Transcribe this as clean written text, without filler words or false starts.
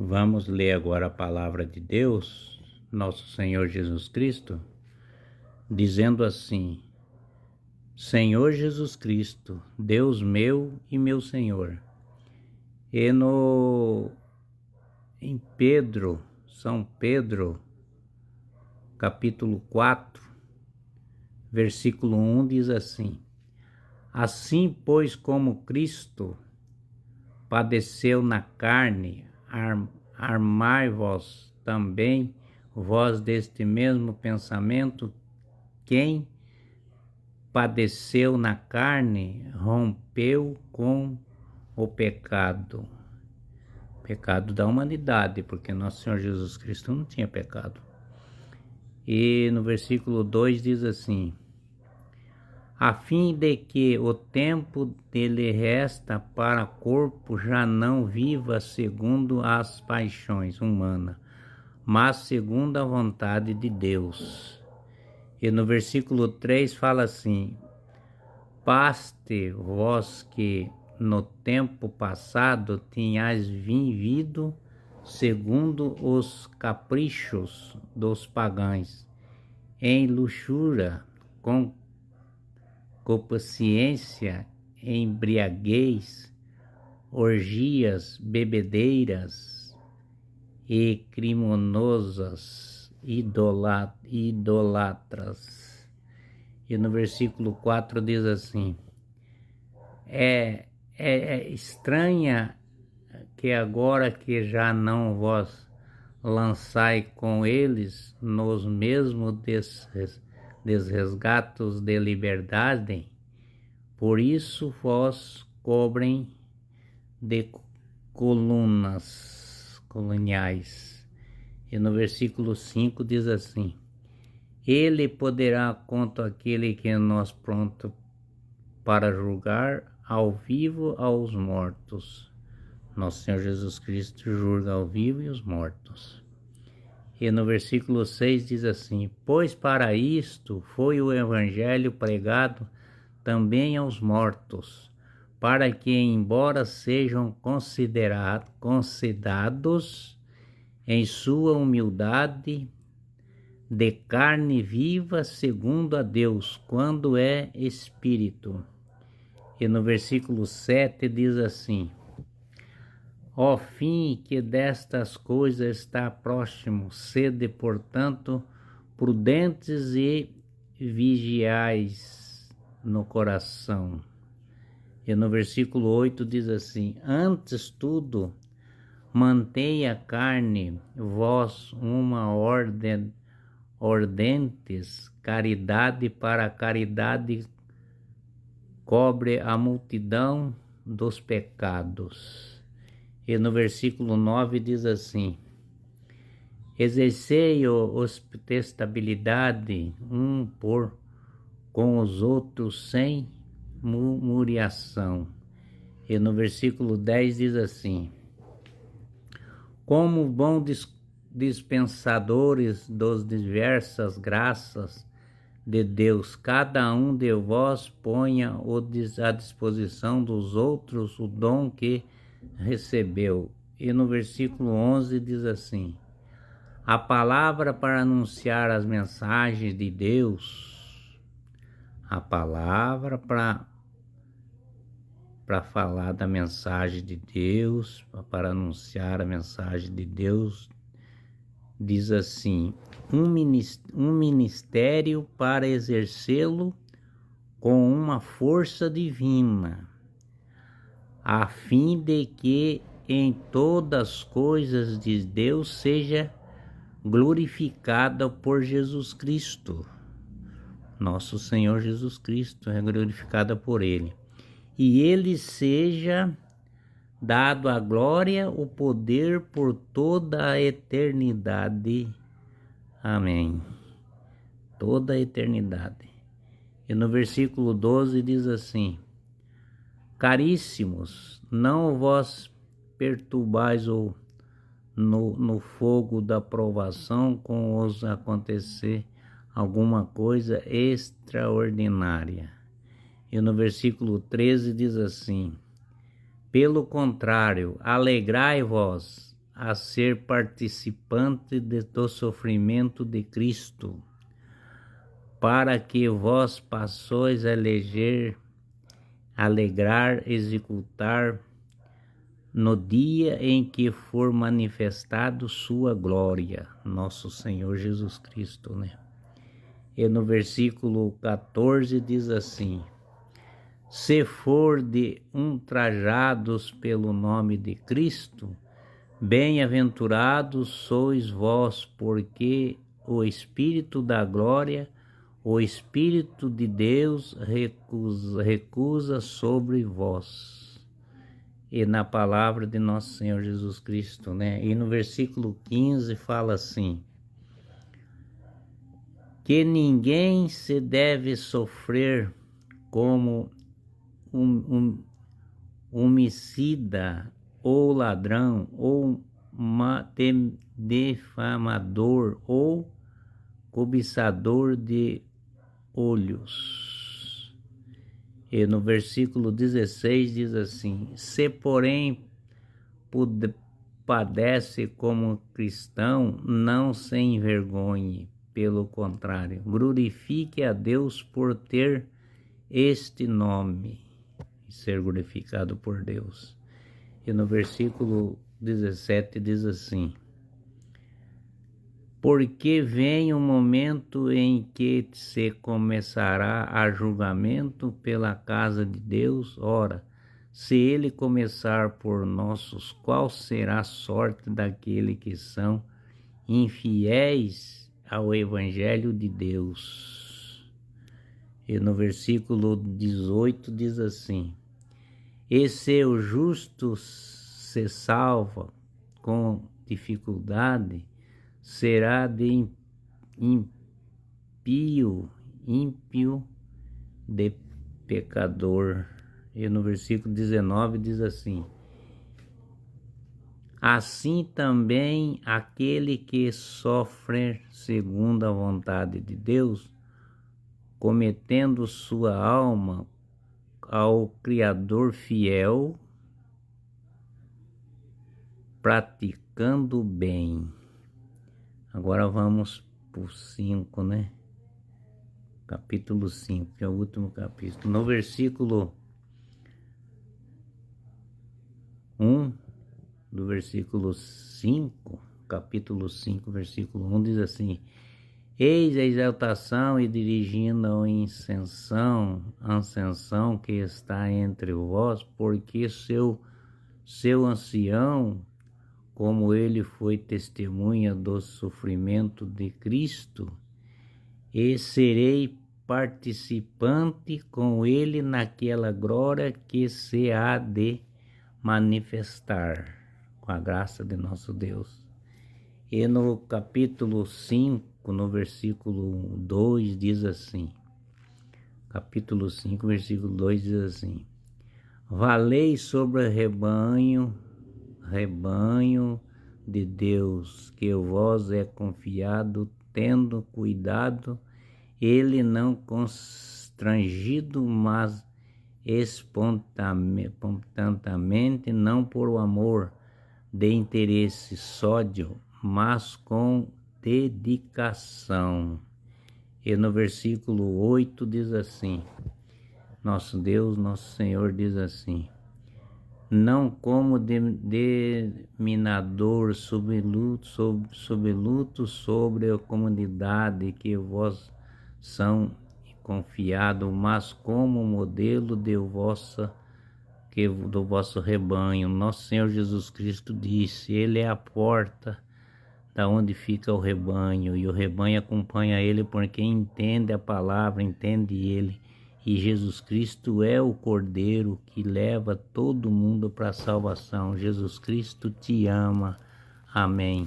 Vamos ler agora a palavra de Deus, nosso Senhor Jesus Cristo, dizendo assim: Senhor Jesus Cristo, Deus meu e meu Senhor. E em São Pedro, capítulo 4, versículo 1 diz assim: Assim, pois, como Cristo padeceu na carne, armai-vos também vós deste mesmo pensamento. Quem padeceu na carne rompeu com o pecado da humanidade, porque nosso Senhor Jesus Cristo não tinha pecado. E no versículo 2 diz assim: a fim de que o tempo dele resta para corpo já não viva segundo as paixões humanas, mas segundo a vontade de Deus. E no versículo 3 fala assim: baste vós que no tempo passado tinhais vivido segundo os caprichos dos pagãos, em luxúria, concupiscência, embriaguez, orgias, bebedeiras e criminosas, idolatras. E no versículo 4 diz assim: é estranha que agora que já não vos lançai com eles nos mesmos desresgatos de liberdade, por isso vos cobrem de coloniais. E no versículo 5 diz assim: ele poderá contra aquele que é nós pronto para julgar ao vivo aos mortos. Nosso Senhor Jesus Cristo julga ao vivo e os mortos. E no versículo 6 diz assim: pois para isto foi o evangelho pregado também aos mortos, para que, embora sejam considerados em sua humildade de carne viva segundo a Deus, quando é espírito. E no versículo 7 diz assim: ó fim que destas coisas está próximo, sede, portanto, prudentes e vigiais no coração. E no versículo 8 diz assim: antes tudo, mantém a carne, vós uma ordentes, caridade para a caridade cobre a multidão dos pecados. E no versículo 9 diz assim: exercei hospitabilidade com os outros sem murmuração. E no versículo 10 diz assim: como bons dispensadores das diversas graças de Deus, cada um de vós ponha à disposição dos outros o dom que recebeu. E no versículo 11 diz assim: a palavra para anunciar as mensagens de Deus, a palavra para falar da mensagem de Deus, para anunciar a mensagem de Deus, diz assim: um ministério para exercê-lo com uma força divina, a fim de que em todas as coisas de Deus seja glorificada por Jesus Cristo. Nosso Senhor Jesus Cristo é glorificada por Ele. E Ele seja dado a glória, o poder por toda a eternidade. Amém. Toda a eternidade. E no versículo 12 diz assim: caríssimos, não vos perturbais no fogo da provação com os acontecer alguma coisa extraordinária. E no versículo 13 diz assim: pelo contrário, alegrai-vos a ser participante do sofrimento de Cristo, para que vós possais alegrar, executar no dia em que for manifestado sua glória, nosso Senhor Jesus Cristo, né? E no versículo 14 diz assim: se for de ultrajados pelo nome de Cristo, bem-aventurados sois vós, porque o Espírito da glória, o Espírito de Deus recusa sobre vós. E na palavra de nosso Senhor Jesus Cristo, né? E no versículo 15 fala assim: que ninguém se deve sofrer como homicida, ou ladrão, ou defamador, ou cobiçador de olhos. E no versículo 16 diz assim: se porém padece como cristão, não se envergonhe, pelo contrário, glorifique a Deus por ter este nome e ser glorificado por Deus. E no versículo 17 diz assim: porque vem o momento em que se começará a julgamento pela casa de Deus. Ora, se ele começar por nossos, qual será a sorte daqueles que são infiéis ao Evangelho de Deus? E no versículo 18 diz assim: e se o justo se salva com dificuldade, será de ímpio de pecador. E no versículo 19 diz assim: assim também aquele que sofre segundo a vontade de Deus, cometendo sua alma ao Criador fiel, praticando bem. Agora vamos para o 5, né? Capítulo 5, que é o último capítulo. No versículo 1, do versículo 5, capítulo 5, versículo 1, diz assim: eis a exaltação e dirigindo a ascensão que está entre vós, porque seu ancião, como ele foi testemunha do sofrimento de Cristo, e serei participante com ele naquela glória que se há de manifestar, com a graça de nosso Deus. E no capítulo 5, no versículo 2, diz assim, capítulo 5, versículo 2 diz assim: valei sobre o rebanho de Deus, que vos é confiado, tendo cuidado, ele não constrangido, mas espontaneamente, não por amor de interesse sódio, mas com dedicação. E no versículo 8 diz assim: nosso Deus, nosso Senhor diz assim: não como dominador subluto sobre a comunidade que vos são confiado, mas como modelo do vosso rebanho. Nosso Senhor Jesus Cristo disse: ele é a porta da onde fica o rebanho, e o rebanho acompanha ele porque entende a palavra, entende ele. E Jesus Cristo é o Cordeiro que leva todo mundo para a salvação. Jesus Cristo te ama. Amém.